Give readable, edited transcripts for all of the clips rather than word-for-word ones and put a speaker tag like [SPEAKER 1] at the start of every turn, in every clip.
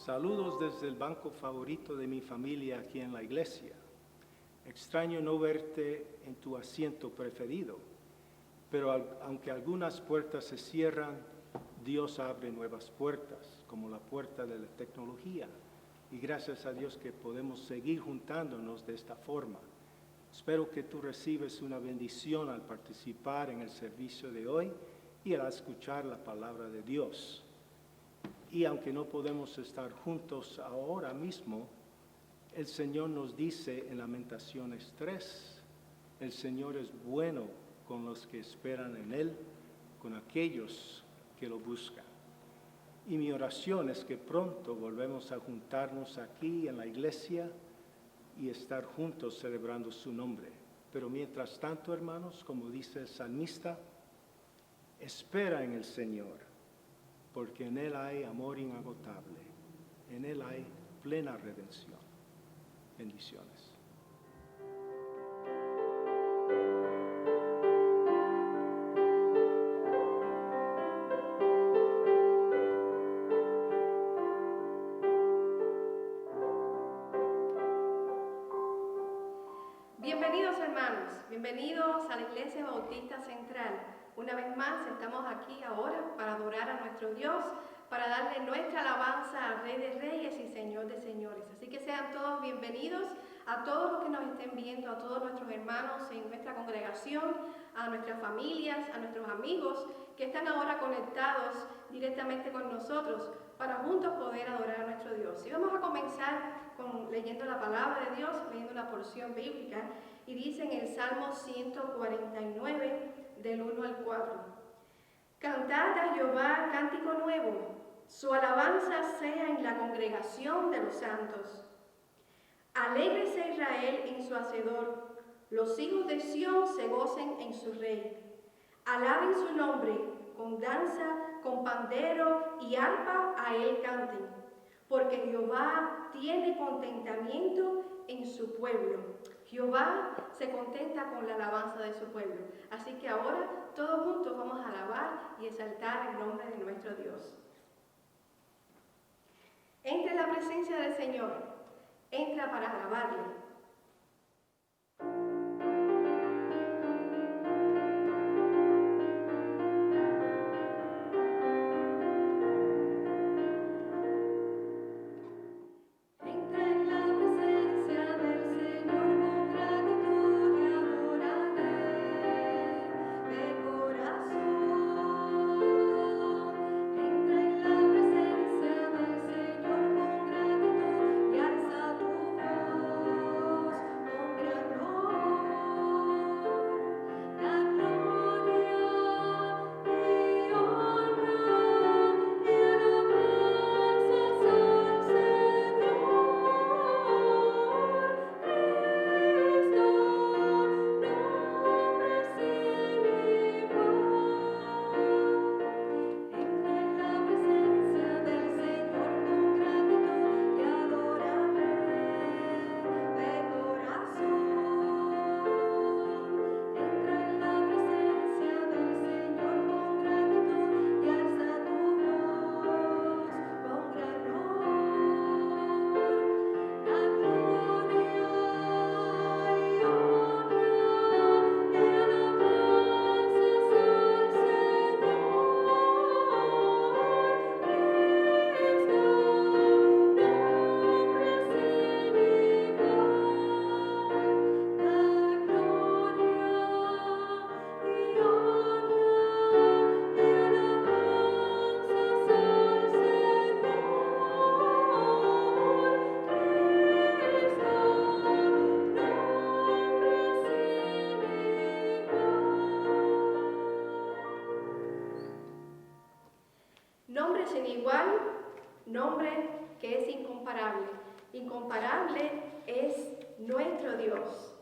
[SPEAKER 1] Saludos desde el banco favorito de mi familia aquí en la iglesia. Extraño no verte en tu asiento preferido, pero aunque algunas puertas se cierran, Dios abre nuevas puertas, como la puerta de la tecnología. Y gracias a Dios que podemos seguir juntándonos de esta forma. Espero que tú recibes una bendición al participar en el servicio de hoy y al escuchar la palabra de Dios. Y aunque no podemos estar juntos ahora mismo, el Señor nos dice en Lamentaciones 3, el Señor es bueno con los que esperan en Él, con aquellos que lo buscan. Y mi oración es que pronto volvemos a juntarnos aquí en la iglesia y estar juntos celebrando su nombre. Pero mientras tanto, hermanos, como dice el salmista, espera en el Señor, porque en Él hay amor inagotable, en Él hay plena redención. Bendiciones.
[SPEAKER 2] Bienvenidos hermanos, bienvenidos a la Iglesia Bautista Central. Una vez más estamos aquí ahora para adorar a nuestro Dios, para darle nuestra alabanza al Rey de Reyes y Señor de Señores. Así que sean todos bienvenidos, a todos los que nos estén viendo, a todos nuestros hermanos en nuestra congregación, a nuestras familias, a nuestros amigos que están ahora conectados directamente con nosotros para juntos poder adorar a nuestro Dios. Y vamos a comenzar leyendo la palabra de Dios, leyendo una porción bíblica, y dice en el Salmo 149, del 1 al 4. Cantad a Jehová cántico nuevo, su alabanza sea en la congregación de los santos. Alégrese Israel en su Hacedor, los hijos de Sión se gocen en su Rey. Alaben su nombre, con danza, con pandero y arpa a él canten, porque Jehová tiene contentamiento en su pueblo. Jehová se contenta con la alabanza de su pueblo. Así que ahora todos juntos vamos a alabar y exaltar el nombre de nuestro Dios. Entra en la presencia del Señor, entra para alabarle. Nombre sin igual, nombre que es incomparable. Incomparable es nuestro Dios.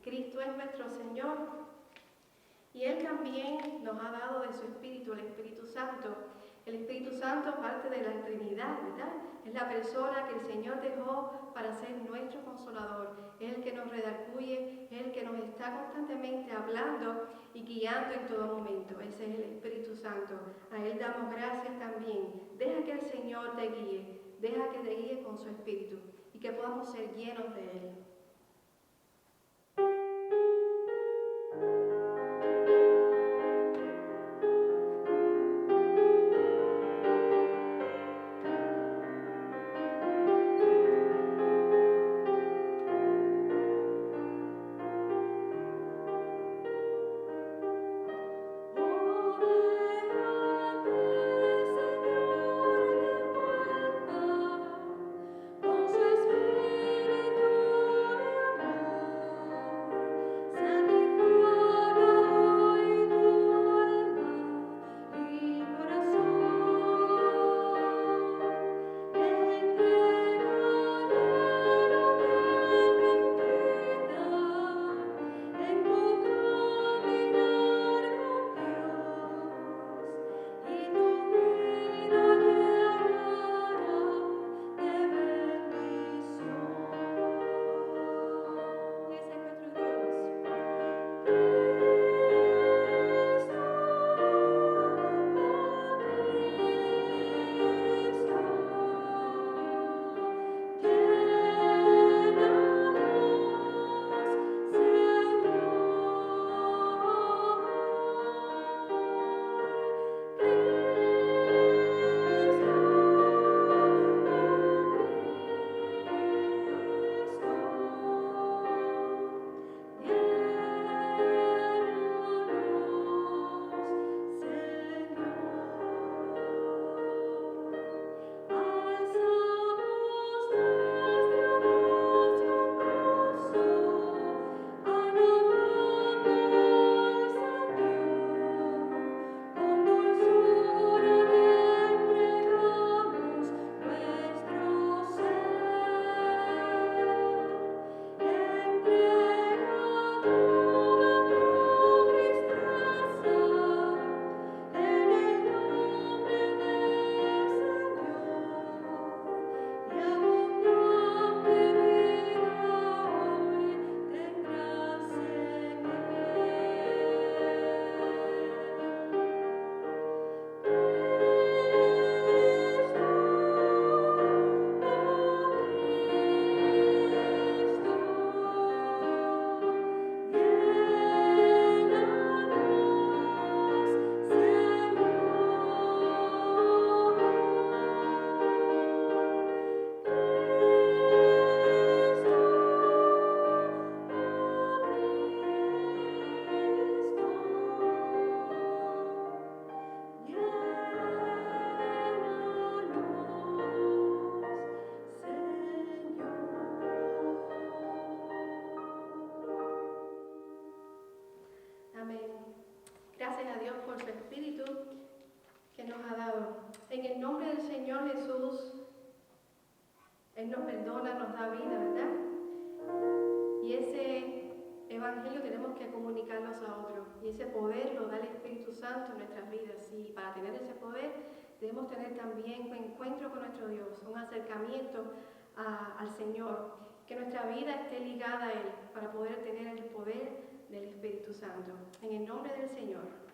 [SPEAKER 2] Cristo es nuestro Señor y Él también nos ha dado de su Espíritu, el Espíritu Santo. El Espíritu Santo, parte de la Trinidad, ¿verdad? Es la persona que el Señor dejó para ser nuestro consolador. Es el que nos redarguye, es el que nos está constantemente hablando y guiando en todo momento. Ese es el Espíritu Santo. A Él damos gracias también. Deja que el Señor te guíe, deja que te guíe con su Espíritu y que podamos ser llenos de Él. Gracias a Dios por su Espíritu que nos ha dado. En el nombre del Señor Jesús, Él nos perdona, nos da vida, ¿verdad? Y ese Evangelio tenemos que comunicarnos a otros. Y ese poder lo da el Espíritu Santo en nuestras vidas. Y para tener ese poder debemos tener también un encuentro con nuestro Dios, un acercamiento al Señor. Que nuestra vida esté ligada a Él para poder tener el poder del Espíritu Santo. En el nombre del Señor.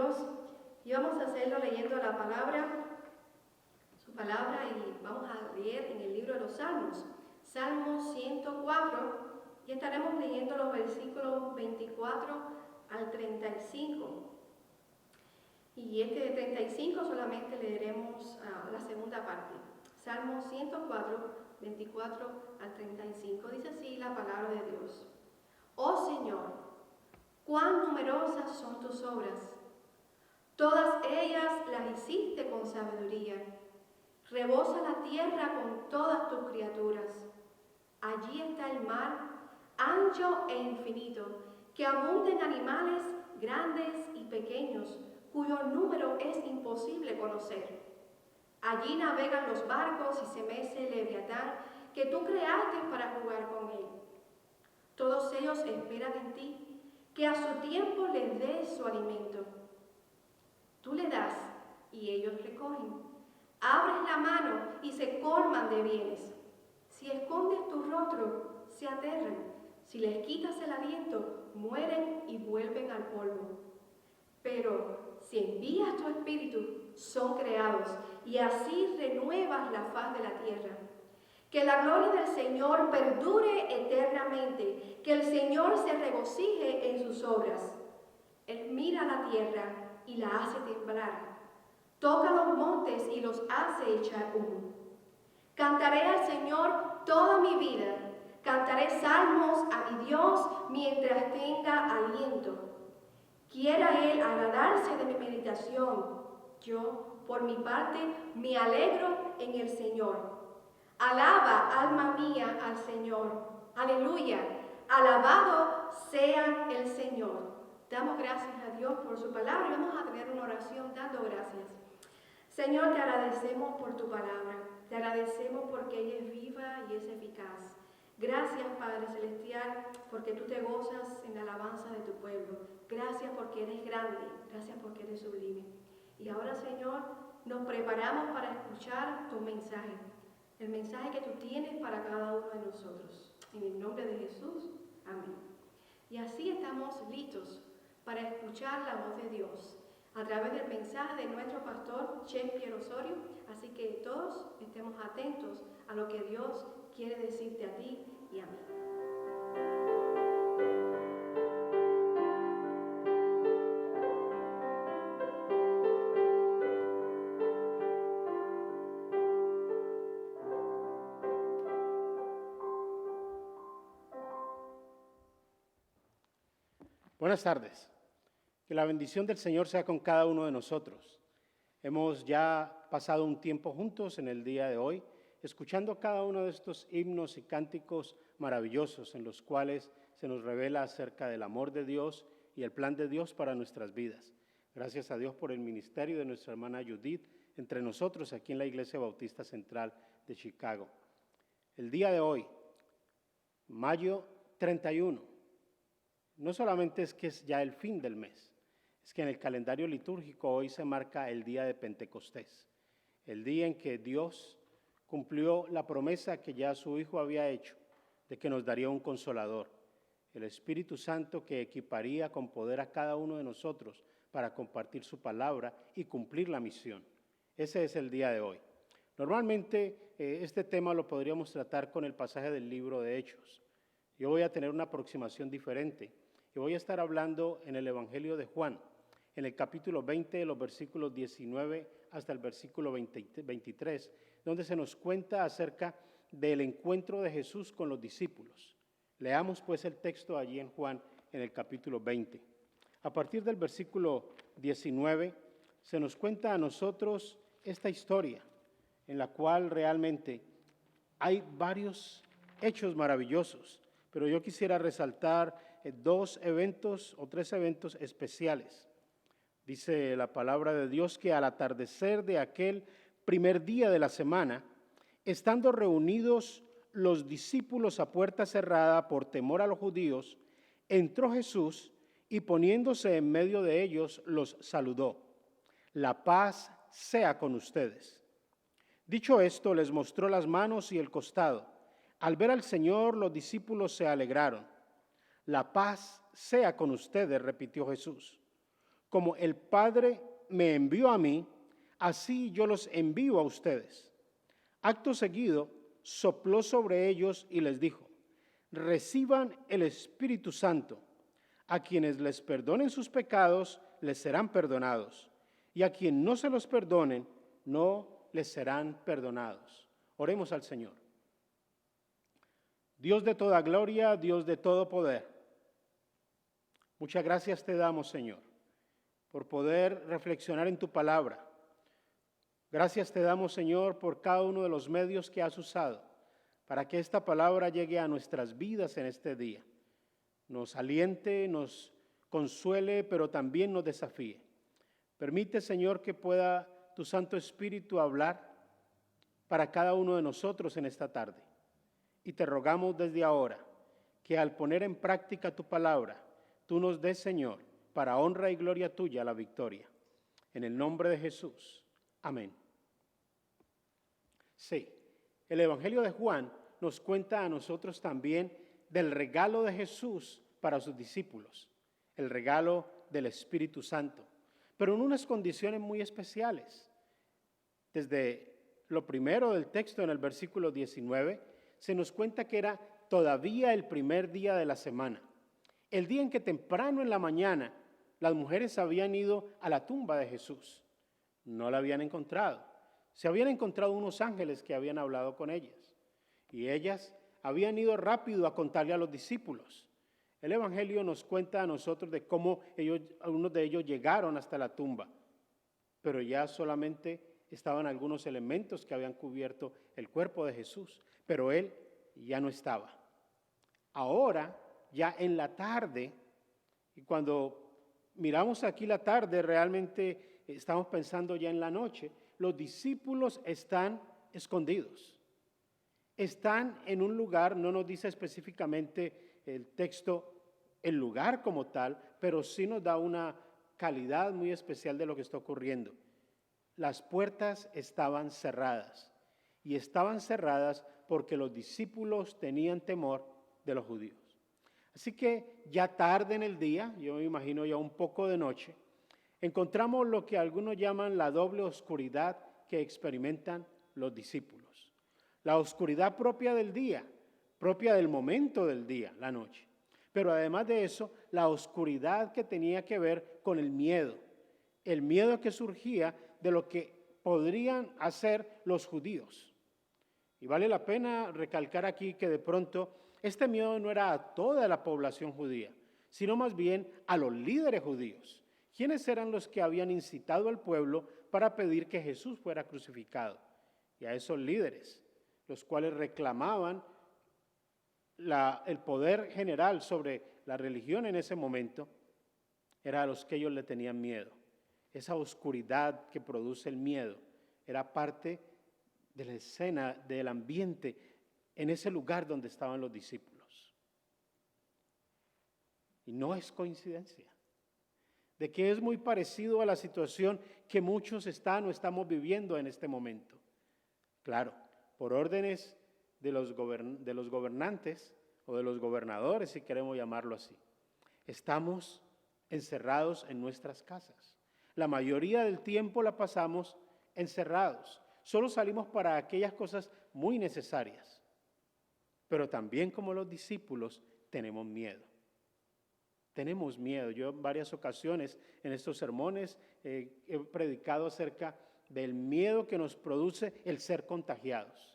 [SPEAKER 2] Dios y vamos a hacerlo leyendo la palabra, su palabra, y vamos a leer en el libro de los Salmos, Salmo 104, y estaremos leyendo los versículos 24 al 35. Y este de 35 solamente leeremos la segunda parte. Salmo 104, 24 al 35. Dice así la palabra de Dios. Oh Señor, cuán numerosas son tus obras. Todas ellas las hiciste con sabiduría. Rebosa la tierra con todas tus criaturas. Allí está el mar, ancho e infinito, que abunden animales grandes y pequeños, cuyo número es imposible conocer. Allí navegan los barcos y se mece el leviatán, que tú creaste para jugar con él. Todos ellos esperan en ti, que a su tiempo les des su alimento. Tú le das y ellos recogen. Abres la mano y se colman de bienes. Si escondes tu rostro, se aterran. Si les quitas el aliento, mueren y vuelven al polvo. Pero si envías tu espíritu, son creados, y así renuevas la faz de la tierra. Que la gloria del Señor perdure eternamente, que el Señor se regocije en sus obras. Él mira la tierra y la hace temblar. Toca los montes y los hace echar humo. Cantaré al Señor toda mi vida. Cantaré salmos a mi Dios mientras tenga aliento. Quiera Él agradarse de mi meditación. Yo, por mi parte, me alegro en el Señor. Alaba, alma mía, al Señor. Aleluya. Alabado sea el Señor. Damos gracias a Dios por su palabra y vamos a tener una oración dando gracias. Señor, te agradecemos por tu palabra. Te agradecemos porque ella es viva y es eficaz. Gracias, Padre Celestial, porque tú te gozas en la alabanza de tu pueblo. Gracias porque eres grande. Gracias porque eres sublime. Y ahora, Señor, nos preparamos para escuchar tu mensaje. El mensaje que tú tienes para cada uno de nosotros. En el nombre de Jesús. Amén. Y así estamos listos para escuchar la voz de Dios a través del mensaje de nuestro pastor Chempier Osorio. Así que todos estemos atentos a lo que Dios quiere decirte a ti y a mí.
[SPEAKER 3] Buenas tardes. Que la bendición del Señor sea con cada uno de nosotros. Hemos ya pasado un tiempo juntos en el día de hoy, escuchando cada uno de estos himnos y cánticos maravillosos en los cuales se nos revela acerca del amor de Dios y el plan de Dios para nuestras vidas. Gracias a Dios por el ministerio de nuestra hermana Judith entre nosotros aquí en la Iglesia Bautista Central de Chicago. El día de hoy, mayo 31, no solamente es que es ya el fin del mes, es que en el calendario litúrgico hoy se marca el día de Pentecostés, el día en que Dios cumplió la promesa que ya su Hijo había hecho, de que nos daría un consolador, el Espíritu Santo que equiparía con poder a cada uno de nosotros para compartir su palabra y cumplir la misión. Ese es el día de hoy. Normalmente este tema lo podríamos tratar con el pasaje del libro de Hechos. Yo voy a tener una aproximación diferente y voy a estar hablando en el Evangelio de Juan, en el capítulo 20, de los versículos 19 hasta el versículo 23, donde se nos cuenta acerca del encuentro de Jesús con los discípulos. Leamos pues el texto allí en Juan, en el capítulo 20. A partir del versículo 19, se nos cuenta a nosotros esta historia, en la cual realmente hay varios hechos maravillosos, pero yo quisiera resaltar dos eventos o tres eventos especiales. Dice la palabra de Dios que al atardecer de aquel primer día de la semana, estando reunidos los discípulos a puerta cerrada por temor a los judíos, entró Jesús y poniéndose en medio de ellos los saludó. La paz sea con ustedes. Dicho esto, les mostró las manos y el costado. Al ver al Señor, los discípulos se alegraron. La paz sea con ustedes, repitió Jesús. Como el Padre me envió a mí, así yo los envío a ustedes. Acto seguido, sopló sobre ellos y les dijo: reciban el Espíritu Santo. A quienes les perdonen sus pecados, les serán perdonados, y a quien no se los perdonen, no les serán perdonados. Oremos al Señor. Dios de toda gloria, Dios de todo poder, muchas gracias te damos, Señor, por poder reflexionar en tu palabra. Gracias te damos, Señor, por cada uno de los medios que has usado para que esta palabra llegue a nuestras vidas en este día. Nos aliente, nos consuele, pero también nos desafíe. Permite, Señor, que pueda tu Santo Espíritu hablar para cada uno de nosotros en esta tarde. Y te rogamos desde ahora que al poner en práctica tu palabra, tú nos des, Señor, para honra y gloria tuya, la victoria. En el nombre de Jesús. Amén. Sí, el Evangelio de Juan nos cuenta a nosotros también del regalo de Jesús para sus discípulos, el regalo del Espíritu Santo, pero en unas condiciones muy especiales. Desde lo primero del texto, en el versículo 19, se nos cuenta que era todavía el primer día de la semana, el día en que temprano en la mañana las mujeres habían ido a la tumba de Jesús. No la habían encontrado. Se habían encontrado unos ángeles que habían hablado con ellas, y ellas habían ido rápido a contarle a los discípulos. El Evangelio nos cuenta a nosotros de cómo algunos de ellos llegaron hasta la tumba, pero ya solamente estaban algunos elementos que habían cubierto el cuerpo de Jesús, pero él ya no estaba. Ahora, ya en la tarde, y cuando miramos aquí la tarde, realmente estamos pensando ya en la noche, los discípulos están escondidos. Están en un lugar, no nos dice específicamente el texto el lugar como tal, pero sí nos da una calidad muy especial de lo que está ocurriendo. Las puertas estaban cerradas, y estaban cerradas porque los discípulos tenían temor de los judíos. Así que ya tarde en el día, yo me imagino ya un poco de noche, encontramos lo que algunos llaman la doble oscuridad que experimentan los discípulos. La oscuridad propia del día, propia del momento del día, la noche. Pero además de eso, la oscuridad que tenía que ver con el miedo que surgía de lo que podrían hacer los judíos. Y vale la pena recalcar aquí que de pronto este miedo no era a toda la población judía, sino más bien a los líderes judíos. ¿Quiénes eran los que habían incitado al pueblo para pedir que Jesús fuera crucificado? Y a esos líderes, los cuales reclamaban el poder general sobre la religión en ese momento, era a los que ellos le tenían miedo. Esa oscuridad que produce el miedo era parte de la escena, del ambiente, en ese lugar donde estaban los discípulos. Y no es coincidencia de que es muy parecido a la situación que muchos están o estamos viviendo en este momento. Claro, por órdenes de los gobernantes o de los gobernadores, si queremos llamarlo así. Estamos encerrados en nuestras casas. La mayoría del tiempo la pasamos encerrados. Solo salimos para aquellas cosas muy necesarias. Pero también, como los discípulos, tenemos miedo. Tenemos miedo. Yo en varias ocasiones en estos sermones he predicado acerca del miedo que nos produce el ser contagiados.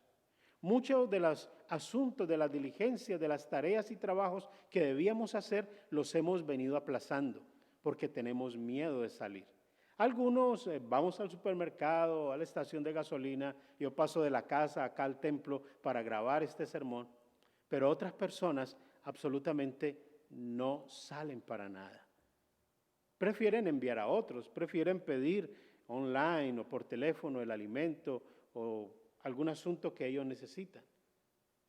[SPEAKER 3] Muchos de los asuntos, de las diligencias, de las tareas y trabajos que debíamos hacer, los hemos venido aplazando porque tenemos miedo de salir. Algunos vamos al supermercado, a la estación de gasolina, yo paso de la casa acá al templo para grabar este sermón, pero otras personas absolutamente no salen para nada. Prefieren enviar a otros, prefieren pedir online o por teléfono el alimento o algún asunto que ellos necesitan.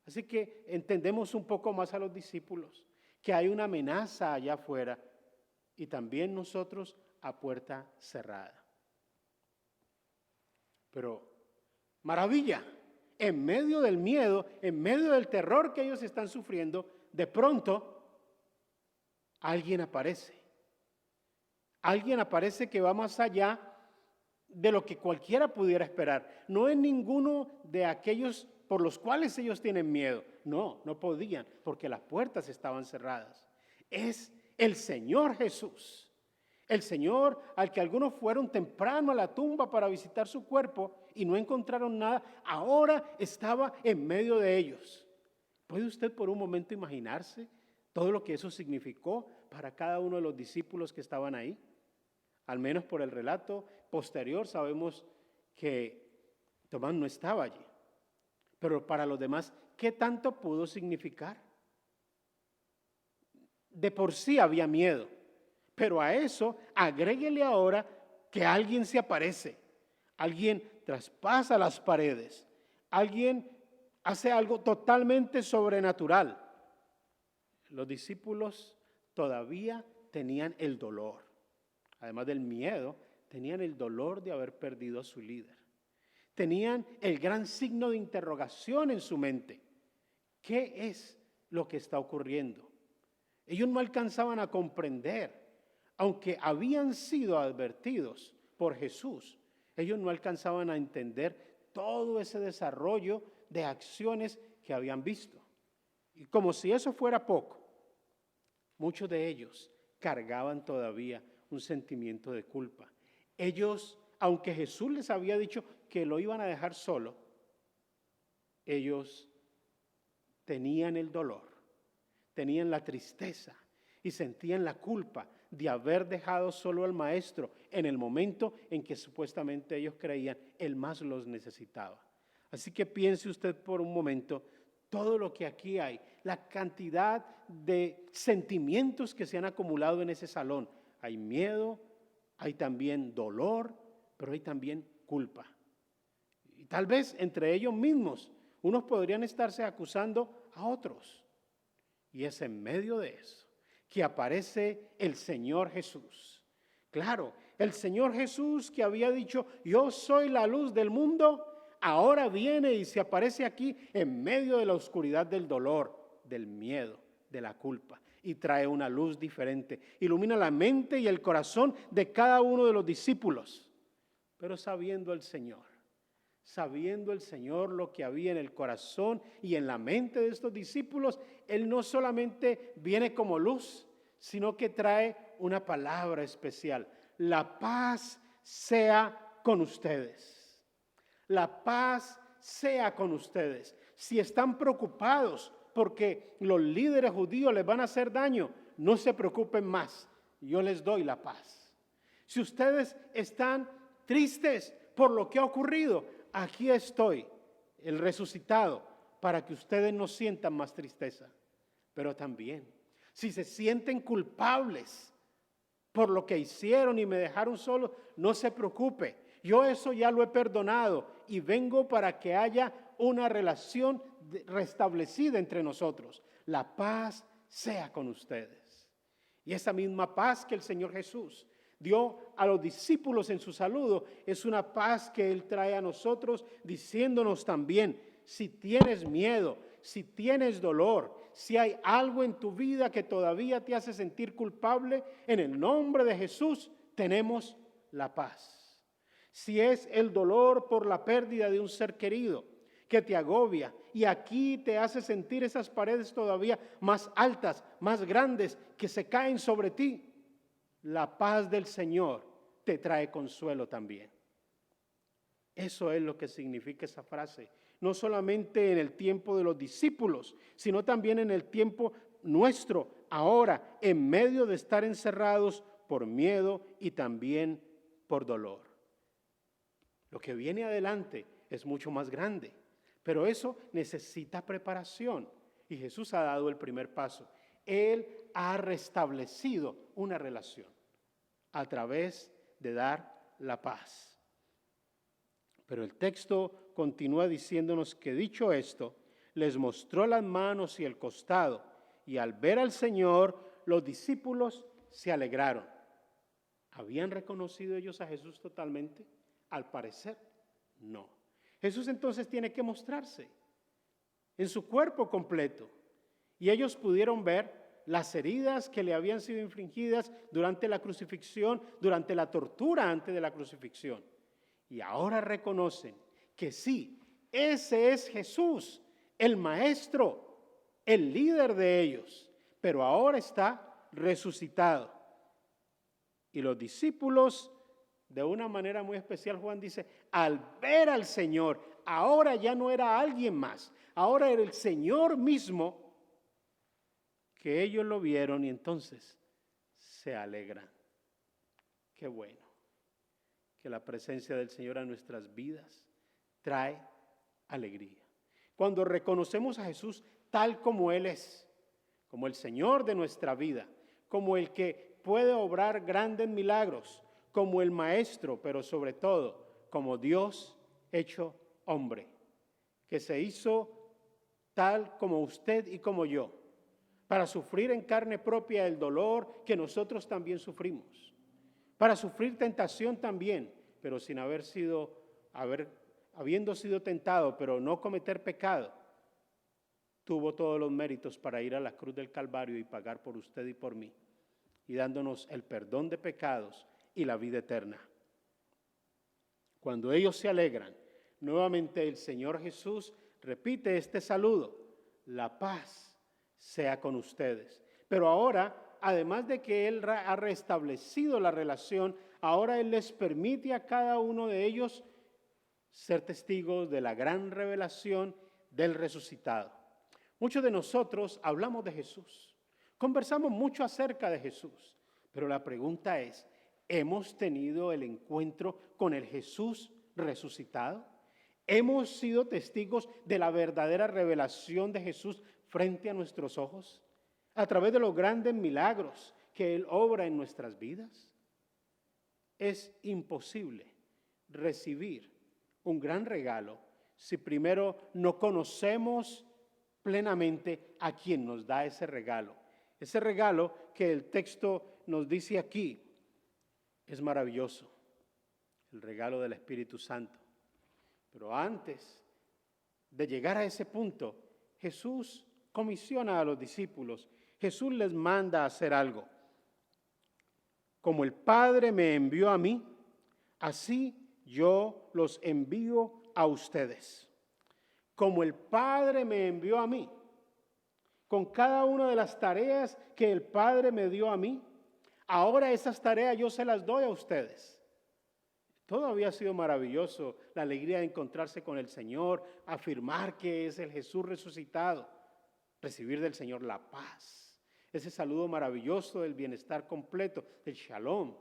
[SPEAKER 3] Así que entendemos un poco más a los discípulos, que hay una amenaza allá afuera y también nosotros a puerta cerrada. Pero, maravilla, en medio del miedo, en medio del terror que ellos están sufriendo, de pronto alguien aparece. Alguien aparece que va más allá de lo que cualquiera pudiera esperar. No es ninguno de aquellos por los cuales ellos tienen miedo. No, no podían, porque las puertas estaban cerradas. Es el Señor Jesús. El Señor al que algunos fueron temprano a la tumba para visitar su cuerpo y no encontraron nada, ahora estaba en medio de ellos. ¿Puede usted por un momento imaginarse todo lo que eso significó para cada uno de los discípulos que estaban ahí? Al menos por el relato posterior sabemos que Tomás no estaba allí. Pero para los demás, ¿qué tanto pudo significar? De por sí había miedo, pero a eso agréguele ahora que alguien se aparece, alguien traspasa las paredes, alguien hace algo totalmente sobrenatural. Los discípulos todavía tenían el dolor, además del miedo, tenían el dolor de haber perdido a su líder. Tenían el gran signo de interrogación en su mente. ¿Qué es lo que está ocurriendo? Ellos no alcanzaban a comprender, aunque habían sido advertidos por Jesús, ellos no alcanzaban a entender todo ese desarrollo de acciones que habían visto. Y como si eso fuera poco, muchos de ellos cargaban todavía un sentimiento de culpa. Ellos, aunque Jesús les había dicho que lo iban a dejar solo, ellos tenían el dolor, tenían la tristeza y sentían la culpa de haber dejado solo al maestro en el momento en que supuestamente ellos creían él más los necesitaba. Así que piense usted por un momento todo lo que aquí hay, la cantidad de sentimientos que se han acumulado en ese salón. Hay miedo, hay también dolor, pero hay también culpa. Y tal vez entre ellos mismos, unos podrían estarse acusando a otros. Y es en medio de eso que aparece el Señor Jesús. Claro, el Señor Jesús que había dicho, yo soy la luz del mundo, ahora viene y se aparece aquí en medio de la oscuridad del dolor, del miedo, de la culpa. Y trae una luz diferente, ilumina la mente y el corazón de cada uno de los discípulos. Pero sabiendo el Señor lo que había en el corazón y en la mente de estos discípulos, Él no solamente viene como luz, sino que trae una palabra especial. La paz sea con ustedes. La paz sea con ustedes. Si están preocupados porque los líderes judíos les van a hacer daño, no se preocupen más. Yo les doy la paz. Si ustedes están tristes por lo que ha ocurrido, aquí estoy, el resucitado, para que ustedes no sientan más tristeza. Pero también, si se sienten culpables por lo que hicieron y me dejaron solo, no se preocupe. Yo eso ya lo he perdonado y vengo para que haya una relación restablecida entre nosotros. La paz sea con ustedes. Y esa misma paz que el Señor Jesús dio a los discípulos en su saludo, es una paz que Él trae a nosotros, diciéndonos también, si tienes miedo, si tienes dolor, si hay algo en tu vida que todavía te hace sentir culpable, en el nombre de Jesús tenemos la paz. Si es el dolor por la pérdida de un ser querido que te agobia y aquí te hace sentir esas paredes todavía más altas, más grandes, que se caen sobre ti, la paz del Señor te trae consuelo también. Eso es lo que significa esa frase. No solamente en el tiempo de los discípulos, sino también en el tiempo nuestro, ahora, en medio de estar encerrados por miedo y también por dolor. Lo que viene adelante es mucho más grande, pero eso necesita preparación. Y Jesús ha dado el primer paso. Él ha restablecido una relación a través de dar la paz. Pero el texto continúa diciéndonos que dicho esto, les mostró las manos y el costado, y al ver al Señor, los discípulos se alegraron. ¿Habían reconocido ellos a Jesús totalmente? Al parecer, no. Jesús entonces tiene que mostrarse en su cuerpo completo. Y ellos pudieron ver las heridas que le habían sido infligidas durante la crucifixión, durante la tortura antes de la crucifixión. Y ahora reconocen que sí, ese es Jesús, el maestro, el líder de ellos, pero ahora está resucitado. Y los discípulos, de una manera muy especial, Juan dice, al ver al Señor, ahora ya no era alguien más, ahora era el Señor mismo, que ellos lo vieron y entonces se alegran. Qué bueno que la presencia del Señor a nuestras vidas trae alegría. Cuando reconocemos a Jesús tal como Él es, como el Señor de nuestra vida, como el que puede obrar grandes milagros, como el Maestro, pero sobre todo como Dios hecho hombre, que se hizo tal como usted y como yo, para sufrir en carne propia el dolor que nosotros también sufrimos, para sufrir tentación también, pero sin habiendo sido tentado, pero no cometer pecado, tuvo todos los méritos para ir a la cruz del Calvario y pagar por usted y por mí, y dándonos el perdón de pecados y la vida eterna. Cuando ellos se alegran, nuevamente el Señor Jesús repite este saludo: la paz sea con ustedes. Pero ahora, además de que Él ha restablecido la relación, ahora Él les permite a cada uno de ellos ser testigos de la gran revelación del resucitado. Muchos de nosotros hablamos de Jesús, conversamos mucho acerca de Jesús, pero la pregunta es, ¿hemos tenido el encuentro con el Jesús resucitado? ¿Hemos sido testigos de la verdadera revelación de Jesús frente a nuestros ojos, a través de los grandes milagros que Él obra en nuestras vidas? Es imposible recibir un gran regalo si primero no conocemos plenamente a quien nos da ese regalo. Ese regalo que el texto nos dice aquí es maravilloso, el regalo del Espíritu Santo. Pero antes de llegar a ese punto, Jesús comisiona a los discípulos. Jesús les manda a hacer algo. Como el Padre me envió a mí, así yo los envío a ustedes. Como el Padre me envió a mí, con cada una de las tareas que el Padre me dio a mí, ahora esas tareas yo se las doy a ustedes. Todo había sido maravilloso, la alegría de encontrarse con el Señor, afirmar que es el Jesús resucitado, recibir del Señor la paz, ese saludo maravilloso del bienestar completo, del shalom.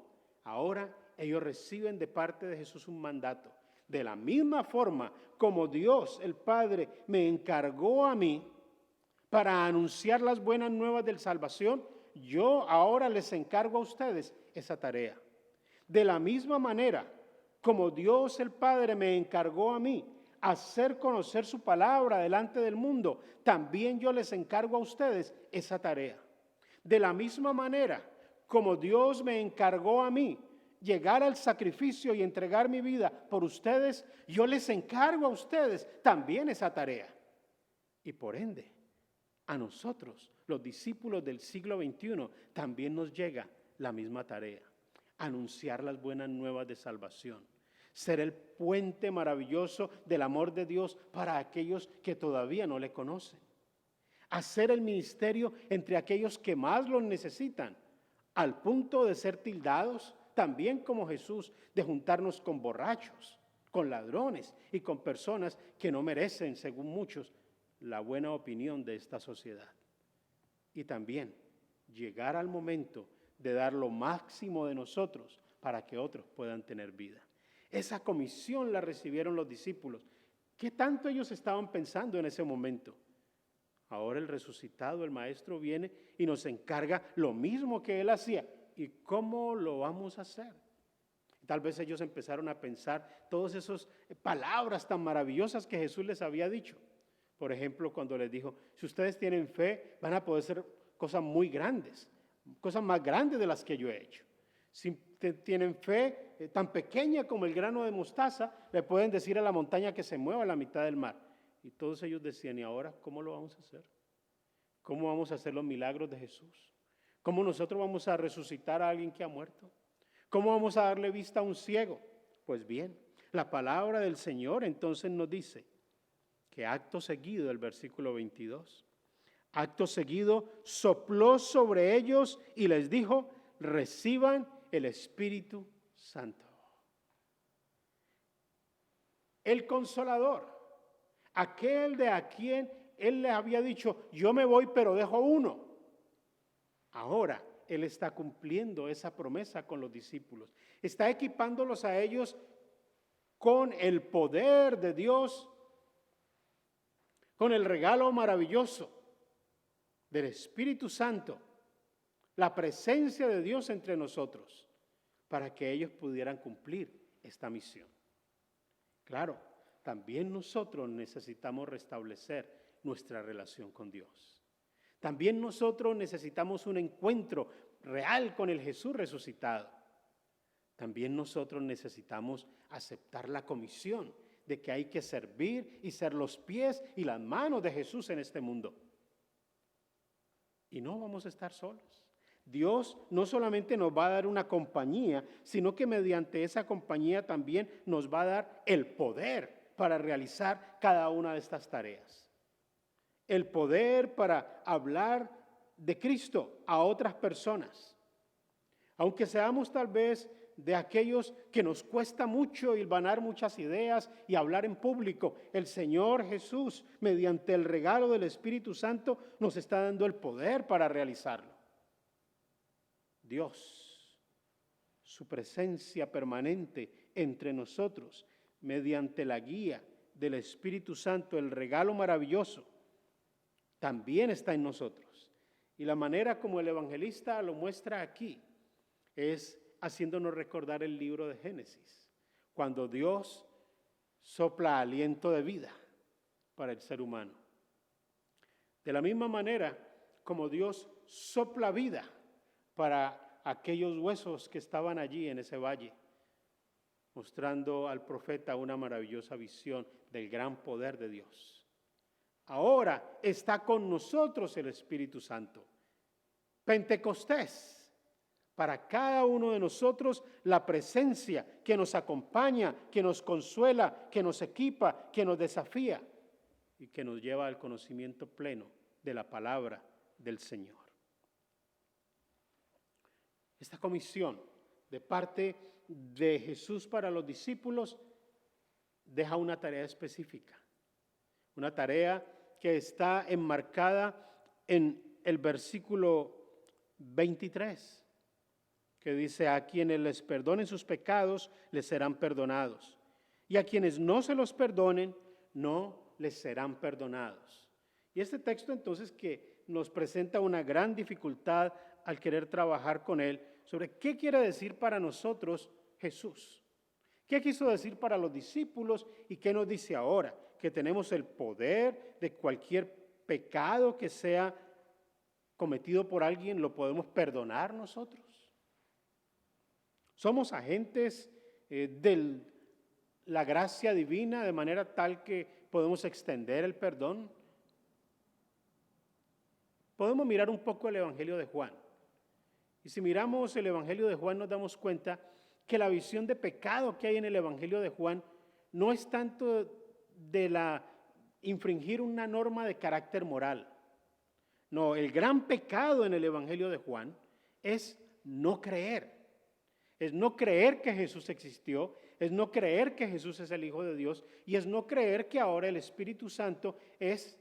[SPEAKER 3] Ahora ellos reciben de parte de Jesús un mandato. De la misma forma como Dios, el Padre, me encargó a mí para anunciar las buenas nuevas de salvación, yo ahora les encargo a ustedes esa tarea. De la misma manera como Dios el Padre me encargó a mí hacer conocer su palabra delante del mundo, también yo les encargo a ustedes esa tarea. De la misma manera como Dios me encargó a mí llegar al sacrificio y entregar mi vida por ustedes, yo les encargo a ustedes también esa tarea. Y por ende, a nosotros, los discípulos del siglo XXI, también nos llega la misma tarea: anunciar las buenas nuevas de salvación, ser el puente maravilloso del amor de Dios para aquellos que todavía no le conocen, hacer el ministerio entre aquellos que más lo necesitan, al punto de ser tildados, también como Jesús, de juntarnos con borrachos, con ladrones y con personas que no merecen, según muchos, la buena opinión de esta sociedad. Y también llegar al momento de dar lo máximo de nosotros para que otros puedan tener vida. Esa comisión la recibieron los discípulos. ¿Qué tanto ellos estaban pensando en ese momento? Ahora el resucitado, el Maestro, viene y nos encarga lo mismo que Él hacía. ¿Y cómo lo vamos a hacer? Tal vez ellos empezaron a pensar todas esas palabras tan maravillosas que Jesús les había dicho. Por ejemplo, cuando les dijo, si ustedes tienen fe, van a poder hacer cosas muy grandes, cosas más grandes de las que yo he hecho. Si tienen fe tan pequeña como el grano de mostaza, le pueden decir a la montaña que se mueva a la mitad del mar. Y todos ellos decían, ¿y ahora cómo lo vamos a hacer? ¿Cómo vamos a hacer los milagros de Jesús? ¿Cómo nosotros vamos a resucitar a alguien que ha muerto? ¿Cómo vamos a darle vista a un ciego? Pues bien, la palabra del Señor entonces nos dice que acto seguido, el versículo 22, acto seguido sopló sobre ellos y les dijo, reciban el Espíritu Santo. El Consolador, aquel de a quien Él le había dicho, yo me voy pero dejo uno. Ahora Él está cumpliendo esa promesa con los discípulos. Está equipándolos a ellos con el poder de Dios, con el regalo maravilloso del Espíritu Santo, la presencia de Dios entre nosotros, para que ellos pudieran cumplir esta misión. Claro, también nosotros necesitamos restablecer nuestra relación con Dios. También nosotros necesitamos un encuentro real con el Jesús resucitado. También nosotros necesitamos aceptar la comisión de que hay que servir y ser los pies y las manos de Jesús en este mundo. Y no vamos a estar solos. Dios no solamente nos va a dar una compañía, sino que mediante esa compañía también nos va a dar el poder para realizar cada una de estas tareas. El poder para hablar de Cristo a otras personas. Aunque seamos tal vez de aquellos que nos cuesta mucho hilvanar muchas ideas y hablar en público, el Señor Jesús, mediante el regalo del Espíritu Santo, nos está dando el poder para realizarlo. Dios, su presencia permanente entre nosotros, mediante la guía del Espíritu Santo, el regalo maravilloso, también está en nosotros. Y la manera como el evangelista lo muestra aquí es haciéndonos recordar el libro de Génesis, cuando Dios sopla aliento de vida para el ser humano. De la misma manera como Dios sopla vida para aquellos huesos que estaban allí en ese valle, mostrando al profeta una maravillosa visión del gran poder de Dios. Ahora está con nosotros el Espíritu Santo. Pentecostés, para cada uno de nosotros la presencia que nos acompaña, que nos consuela, que nos equipa, que nos desafía y que nos lleva al conocimiento pleno de la palabra del Señor. Esta comisión de parte de Jesús para los discípulos deja una tarea específica, una tarea que está enmarcada en el versículo 23, que dice, a quienes les perdonen sus pecados, les serán perdonados, y a quienes no se los perdonen, no les serán perdonados. Y este texto entonces que nos presenta una gran dificultad al querer trabajar con él, sobre qué quiere decir para nosotros Jesús. ¿Qué quiso decir para los discípulos y qué nos dice ahora? Que tenemos el poder de cualquier pecado que sea cometido por alguien, ¿lo podemos perdonar nosotros? ¿Somos agentes de la gracia divina de manera tal que podemos extender el perdón? Podemos mirar un poco el Evangelio de Juan. Y si miramos el Evangelio de Juan nos damos cuenta que la visión de pecado que hay en el Evangelio de Juan no es tanto de la infringir una norma de carácter moral. No, el gran pecado en el Evangelio de Juan es no creer. Es no creer que Jesús existió, es no creer que Jesús es el Hijo de Dios y es no creer que ahora el Espíritu Santo es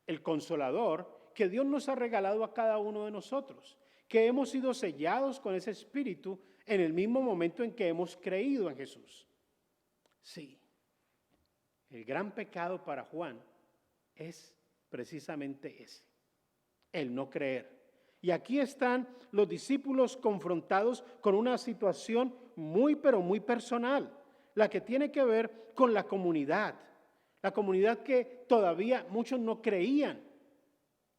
[SPEAKER 3] el Consolador que Dios nos ha regalado a cada uno de nosotros, que hemos sido sellados con ese Espíritu en el mismo momento en que hemos creído en Jesús. Sí, el gran pecado para Juan es precisamente ese, el no creer. Y aquí están los discípulos confrontados con una situación muy, pero muy personal, la que tiene que ver con la comunidad que todavía muchos no creían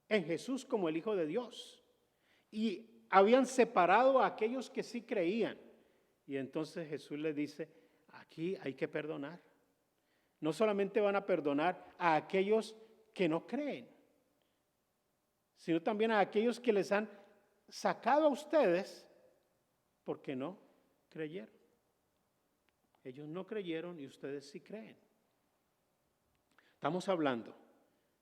[SPEAKER 3] en Jesús como el Hijo de Dios. Y habían separado a aquellos que sí creían. Y entonces Jesús les dice, aquí hay que perdonar. No solamente van a perdonar a aquellos que no creen, sino también a aquellos que les han sacado a ustedes porque no creyeron. Ellos no creyeron y ustedes sí creen. Estamos hablando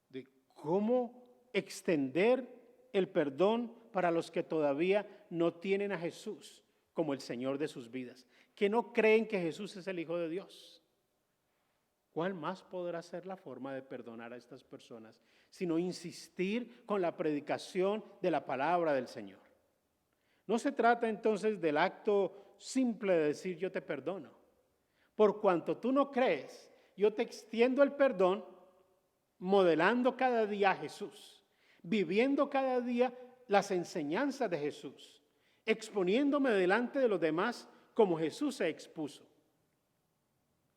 [SPEAKER 3] de cómo extender el perdón para los que todavía no tienen a Jesús como el Señor de sus vidas, que no creen que Jesús es el Hijo de Dios. ¿Cuál más podrá ser la forma de perdonar a estas personas sino insistir con la predicación de la palabra del Señor? No se trata entonces del acto simple de decir yo te perdono. Por cuanto tú no crees, yo te extiendo el perdón modelando cada día a Jesús, viviendo cada día las enseñanzas de Jesús, exponiéndome delante de los demás como Jesús se expuso.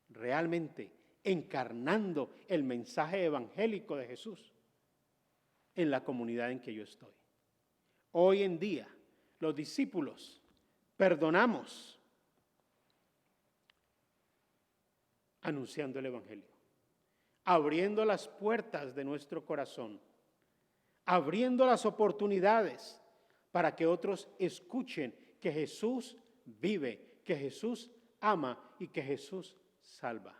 [SPEAKER 3] Realmente encarnando el mensaje evangélico de Jesús en la comunidad en que yo estoy. Hoy en día, los discípulos perdonamos anunciando el evangelio, abriendo las puertas de nuestro corazón, abriendo las oportunidades para que otros escuchen que Jesús vive, que Jesús ama y que Jesús salva.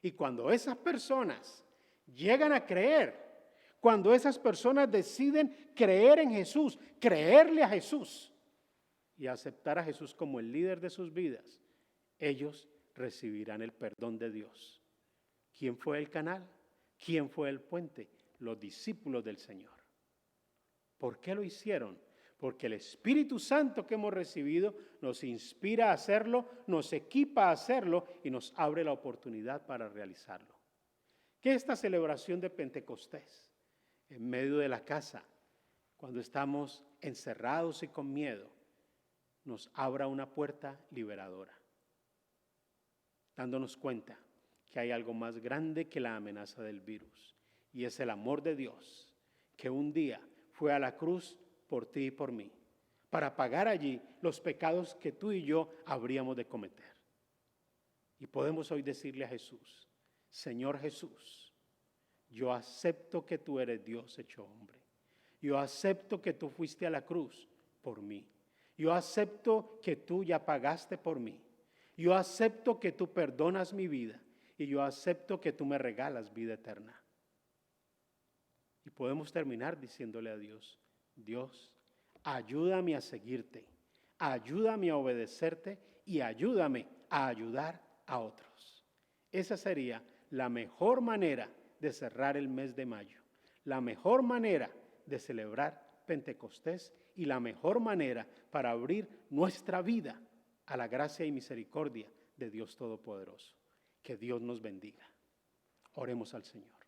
[SPEAKER 3] Y cuando esas personas llegan a creer, cuando esas personas deciden creer en Jesús, creerle a Jesús y aceptar a Jesús como el líder de sus vidas, ellos recibirán el perdón de Dios. ¿Quién fue el canal? ¿Quién fue el puente? Los discípulos del Señor. ¿Por qué lo hicieron? Porque el Espíritu Santo que hemos recibido nos inspira a hacerlo, nos equipa a hacerlo y nos abre la oportunidad para realizarlo. Que esta celebración de Pentecostés, en medio de la casa, cuando estamos encerrados y con miedo, nos abra una puerta liberadora, dándonos cuenta que hay algo más grande que la amenaza del virus, y es el amor de Dios, que un día fue a la cruz por ti y por mí, para pagar allí los pecados que tú y yo habríamos de cometer. Y podemos hoy decirle a Jesús: Señor Jesús, yo acepto que tú eres Dios hecho hombre. Yo acepto que tú fuiste a la cruz por mí. Yo acepto que tú ya pagaste por mí. Yo acepto que tú perdonas mi vida. Y yo acepto que tú me regalas vida eterna. Y podemos terminar diciéndole a Dios: Dios, ayúdame a seguirte, ayúdame a obedecerte y ayúdame a ayudar a otros. Esa sería la mejor manera de cerrar el mes de mayo, la mejor manera de celebrar Pentecostés y la mejor manera para abrir nuestra vida a la gracia y misericordia de Dios Todopoderoso. Que Dios nos bendiga. Oremos al Señor.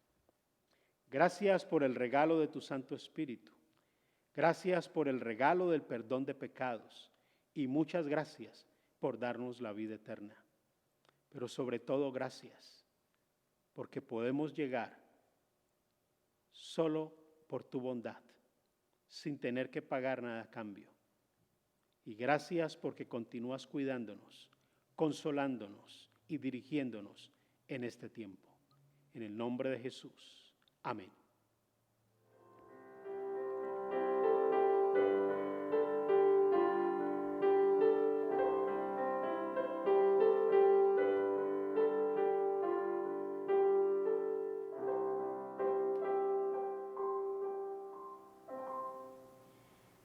[SPEAKER 3] Gracias por el regalo de tu Santo Espíritu. Gracias por el regalo del perdón de pecados. Y muchas gracias por darnos la vida eterna. Pero sobre todo gracias porque podemos llegar solo por tu bondad, sin tener que pagar nada a cambio. Y gracias porque continúas cuidándonos, consolándonos y dirigiéndonos en este tiempo. En el nombre de Jesús. Amén.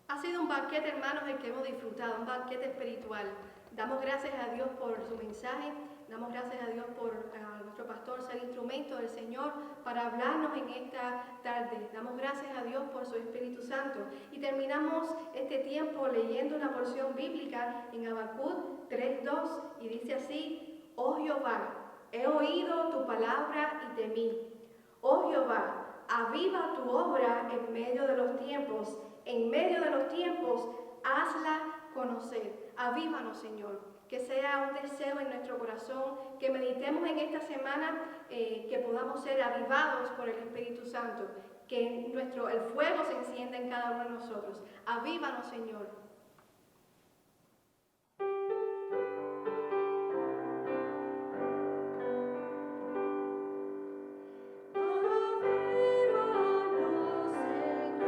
[SPEAKER 2] Ha sido un banquete, hermanos, el que hemos disfrutado, un banquete espiritual. Damos gracias a Dios por su mensaje, damos gracias a Dios por nuestro pastor ser instrumento del Señor para hablarnos en esta tarde. Damos gracias a Dios por su Espíritu Santo. Y terminamos este tiempo leyendo una porción bíblica en Habacuc 3:2 y dice así: Oh Jehová, he oído tu palabra y temí. Oh Jehová, aviva tu obra en medio de los tiempos. En medio de los tiempos, hazla conocer. Avívanos, Señor. Que sea un deseo en nuestro corazón, que meditemos en esta semana, que podamos ser avivados por el Espíritu Santo. Que el fuego se encienda en cada uno de nosotros. Avívanos, Señor.
[SPEAKER 4] Avívanos, Señor.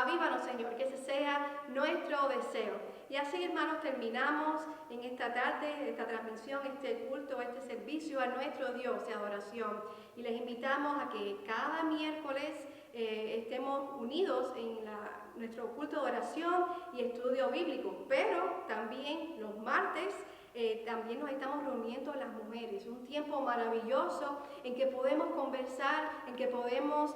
[SPEAKER 2] Avívanos, Señor, que ese sea nuestro deseo. Y así, hermanos, terminamos en esta tarde, esta transmisión, este culto, este servicio a nuestro Dios de adoración. Y les invitamos a que cada miércoles estemos unidos en nuestro culto de oración y estudio bíblico, pero también los martes también nos estamos reuniendo las mujeres, un tiempo maravilloso en que podemos conversar, en que podemos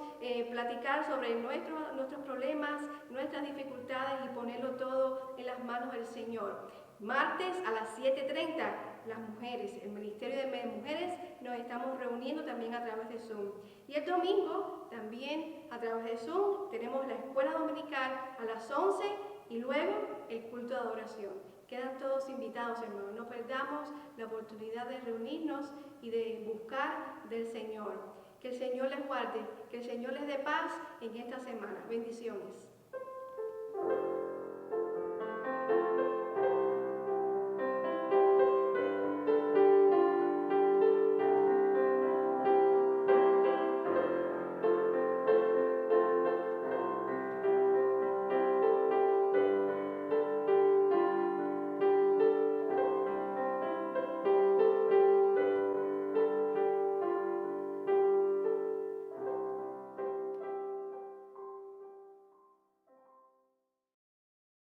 [SPEAKER 2] platicar sobre nuestros problemas, nuestras dificultades y ponerlo todo en las manos del Señor. Martes a las 7:30, las mujeres, el Ministerio de Mujeres, nos estamos reuniendo también a través de Zoom. Y el domingo, también a través de Zoom, tenemos la escuela dominical a las 11 y luego el culto de adoración. Quedan todos invitados, hermanos. No perdamos la oportunidad de reunirnos y de buscar del Señor. Que el Señor les guarde, que el Señor les dé paz en esta semana. Bendiciones.